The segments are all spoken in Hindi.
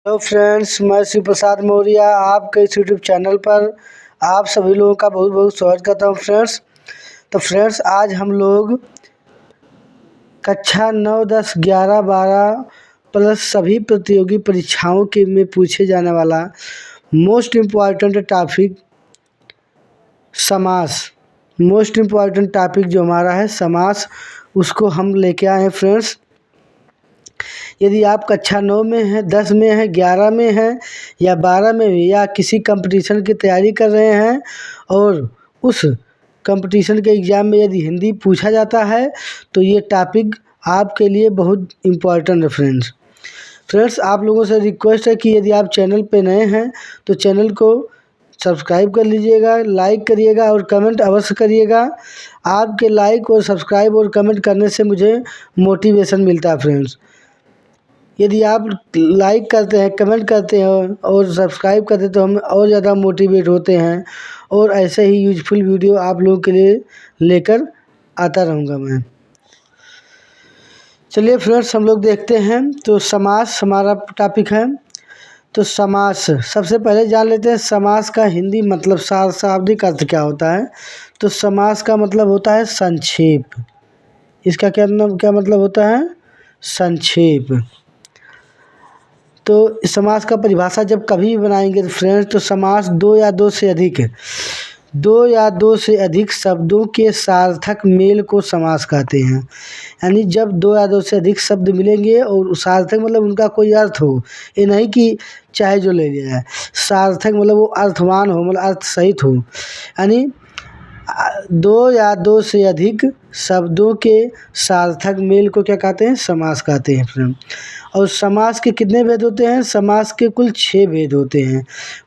हेलो फ्रेंड्स, मैं शिव प्रसाद मौर्य आपके इस यूट्यूब चैनल पर आप सभी लोगों का बहुत बहुत स्वागत करता हूं फ्रेंड्स। आज हम लोग कक्षा 9, 10, 11, 12 प्लस सभी प्रतियोगी परीक्षाओं के में पूछे जाने वाला मोस्ट इम्पॉर्टेंट टॉपिक समास जो हमारा है समास, उसको हम लेके आए हैं फ्रेंड्स। यदि आप कक्षा 9 में हैं, 10 में हैं, 11 में हैं या 12 में भी, या किसी कंपटीशन की तैयारी कर रहे हैं और उस कंपटीशन के एग्ज़ाम में यदि हिंदी पूछा जाता है तो ये टॉपिक आपके लिए बहुत इम्पोर्टेंट है फ्रेंड्स। आप लोगों से रिक्वेस्ट है कि यदि आप चैनल पे नए हैं तो चैनल को सब्सक्राइब कर लीजिएगा, लाइक करिएगा और कमेंट अवश्य करिएगा। आपके लाइक और सब्सक्राइब और कमेंट करने से मुझे मोटिवेशन मिलता है फ्रेंड्स। यदि आप लाइक करते हैं, कमेंट करते हैं और सब्सक्राइब करते हैं तो हम और ज़्यादा मोटिवेट होते हैं और ऐसे ही यूजफुल वीडियो आप लोगों के लिए लेकर आता रहूँगा मैं। चलिए फ्रेंड्स, हम लोग देखते हैं। तो समास हमारा टॉपिक है। तो समास सबसे पहले जान लेते हैं समास का हिंदी मतलब, शाब्दिक अर्थ क्या होता है। तो समास का मतलब होता है संक्षेप। इसका क्या मतलब होता है? संक्षेप। तो समास का परिभाषा जब कभी भी बनाएंगे तो फ्रेंड्स, तो समास दो या दो से अधिक शब्दों के सार्थक मेल को समास कहते हैं। यानी जब दो या दो से अधिक शब्द मिलेंगे और सार्थक मतलब उनका कोई अर्थ हो, ये नहीं कि चाहे जो ले लिया है। सार्थक मतलब वो अर्थवान हो, मतलब अर्थ सहित हो। यानी दो या दो से अधिक शब्दों के सार्थक मेल को क्या कहते हैं? समास कहते हैं फ्रेंड। और समास के कितने भेद होते हैं? समास के कुल 6 भेद होते हैं।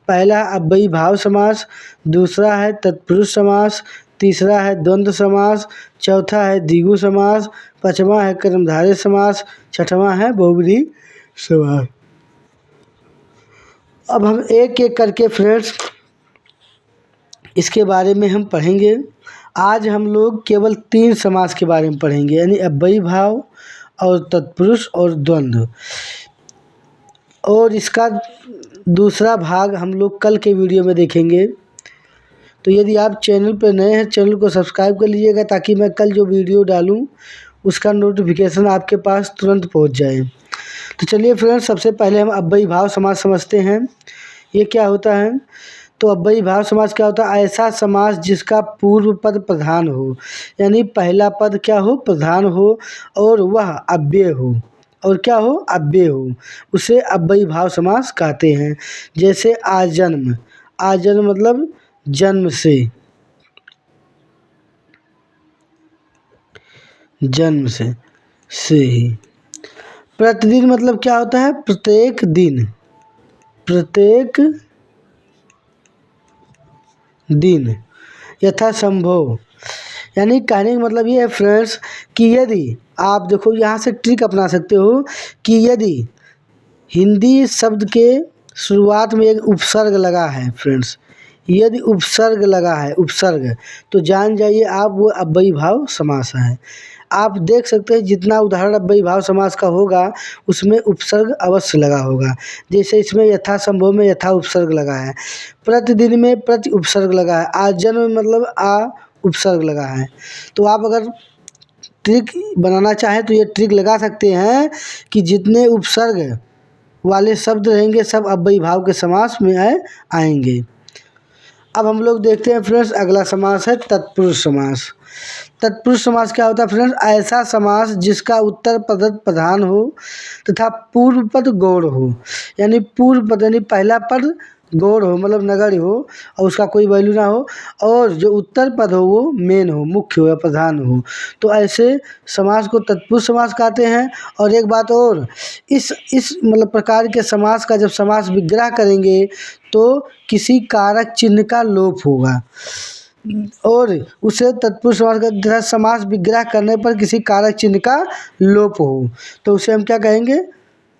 पहला अव्ययी भाव समास, दूसरा है तत्पुरुष समास, तीसरा है द्वंद्व समास, चौथा है द्विगु समास, पांचवा है कर्मधारय समास, छठवां है बहुब्रीहि समास। अब हम एक एक करके फ्रेंड्स इसके बारे में हम पढ़ेंगे। आज हम लोग केवल 3 समास के बारे में पढ़ेंगे, यानी अव्ययी भाव और तत्पुरुष और द्वंद्व। और इसका दूसरा भाग हम लोग कल के वीडियो में देखेंगे। तो यदि आप चैनल पर नए हैं, चैनल को सब्सक्राइब कर लीजिएगा ताकि मैं कल जो वीडियो डालूं उसका नोटिफिकेशन आपके पास तुरंत पहुंच जाए। तो चलिए फ्रेंड्स, सबसे पहले हम अव्ययी भाव समास समझते हैं। ये क्या होता है? तो अव्ययी भाव समास क्या होता है? ऐसा समास जिसका पूर्व पद प्रधान हो, यानी पहला पद क्या हो? प्रधान हो और वह अव्यय हो। और क्या हो? अव्यय हो, उसे अव्ययी भाव समास कहते हैं। जैसे आजन्म मतलब जन्म से, ही। प्रतिदिन मतलब क्या होता है? प्रत्येक दिन। यथासंभव, यानी कहने का मतलब ये है फ्रेंड्स कि यदि आप देखो, यहाँ से ट्रिक अपना सकते हो कि यदि हिंदी शब्द के शुरुआत में एक उपसर्ग लगा है फ्रेंड्स, यदि उपसर्ग लगा है, तो जान जाइए आप वो अव्ययी भाव समास है। आप देख सकते हैं जितना उदाहरण अव्ययी भाव समास का होगा उसमें उपसर्ग अवश्य लगा होगा। जैसे इसमें यथासंभव में यथा उपसर्ग लगा है, प्रतिदिन में प्रति उपसर्ग लगा है, आजन्म में मतलब आ उपसर्ग लगा है। तो आप अगर ट्रिक बनाना चाहें तो ये ट्रिक लगा सकते हैं कि जितने उपसर्ग वाले शब्द रहेंगे सब अव्ययी भाव के समास में आएंगे। अब हम लोग देखते हैं फ्रेंड्स, अगला समास है तत्पुरुष समास। तत्पुरुष समास क्या होता है फ्रेंड्स? ऐसा समास जिसका उत्तर पद प्रधान हो तथा पूर्व पद गौण हो, यानी पूर्व पद यानी पहला पद गौण हो, मतलब नगण्य हो और उसका कोई वैल्यू ना हो, और जो उत्तर पद हो वो मेन हो, मुख्य हो या प्रधान हो। तो ऐसे समास को तत्पुरुष समास कहते हैं। और एक बात और, इस मतलब प्रकार के समास का जब समास विग्रह करेंगे तो किसी कारक चिन्ह का लोप होगा, और उसे तत्पुरुष समास का समास विग्रह करने पर किसी कारक चिन्ह का लोप हो तो उसे हम क्या कहेंगे?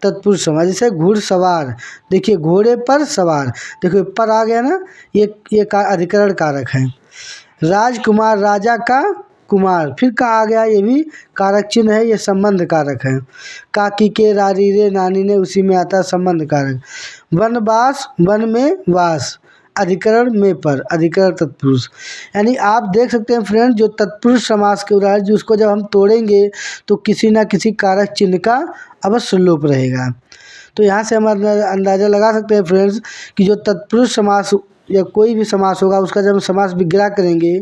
तत्पुरुष समास। जैसे घुड़सवार, देखिए घोड़े पर सवार, देखिए पर आ गया ना, ये अधिकरण कारक है। राजकुमार, राजा का कुमार, फिर कहा गया ये भी कारक चिन्ह है, ये संबंध कारक है। काकी के रारी रे नानी ने, उसी में आता है संबंध कारक। वनवास, वन में वास, अधिकरण में पर, अधिकरण तत्पुरुष। यानी आप देख सकते हैं फ्रेंड, जो तत्पुरुष समास के उदाहरण जिसको जब हम तोड़ेंगे तो किसी ना किसी कारक चिन्ह का अवश्य लोप रहेगा। तो यहाँ से हम अंदाज़ा लगा सकते हैं फ्रेंड्स कि जो तत्पुरुष समास या कोई भी समास होगा उसका जब हम समास विग्रह करेंगे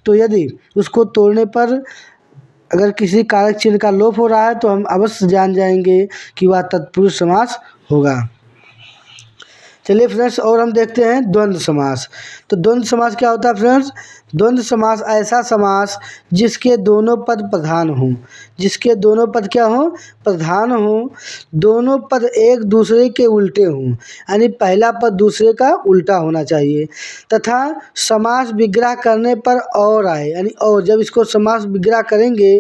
तो यदि उसको तोड़ने पर अगर किसी कारक चिन्ह का लोप हो रहा है तो हम अवश्य जान जाएंगे कि वह तत्पुरुष समास होगा। चलिए फ्रेंड्स, और हम देखते हैं द्वंद्व समास। तो द्वंद्व समास क्या होता है फ्रेंड्स? द्वंद्व समास ऐसा समास जिसके दोनों पद प्रधान हों, जिसके दोनों पद क्या हों? प्रधान हों, दोनों पद एक दूसरे के उल्टे हों, यानी पहला पद दूसरे का उल्टा होना चाहिए, तथा समास विग्रह करने पर और आए, यानी और जब इसको समास विग्रह करेंगे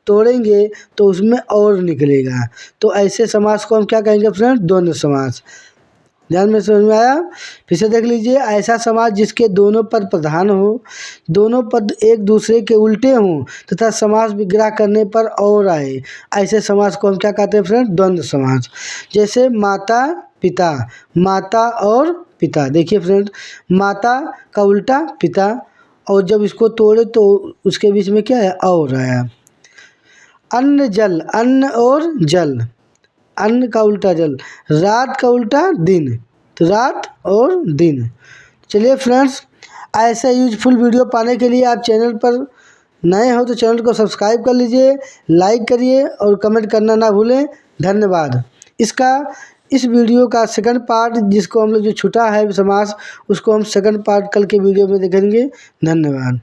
तोड़ेंगे तो उसमें और निकलेगा, तो ऐसे समास को हम क्या कहेंगे फ्रेंड? द्वंद्व समास। ध्यान में समझ में आया? फिर से देख लीजिए, ऐसा समास जिसके दोनों पद प्रधान हो, दोनों पद एक दूसरे के उल्टे हों तथा समास विग्रह करने पर और आए, ऐसे समास को हम क्या कहते हैं फ्रेंड? द्वंद्व समास। जैसे माता पिता, माता और पिता। देखिए फ्रेंड, माता का उल्टा पिता, और जब इसको तोड़े तो उसके बीच में क्या है? और आया। अन्न जल, अन्न और जल, अन्न का उल्टा जल, रात का उल्टा दिन, तो रात और दिन। चलिए फ्रेंड्स, ऐसे यूजफुल वीडियो पाने के लिए आप चैनल पर नए हो तो चैनल को सब्सक्राइब कर लीजिए, लाइक करिए और कमेंट करना ना भूलें। धन्यवाद। इस वीडियो का सेकंड पार्ट, जिसको हम लोग जो छूटा है समास, उसको हम सेकंड पार्ट कल के वीडियो में देखेंगे। धन्यवाद।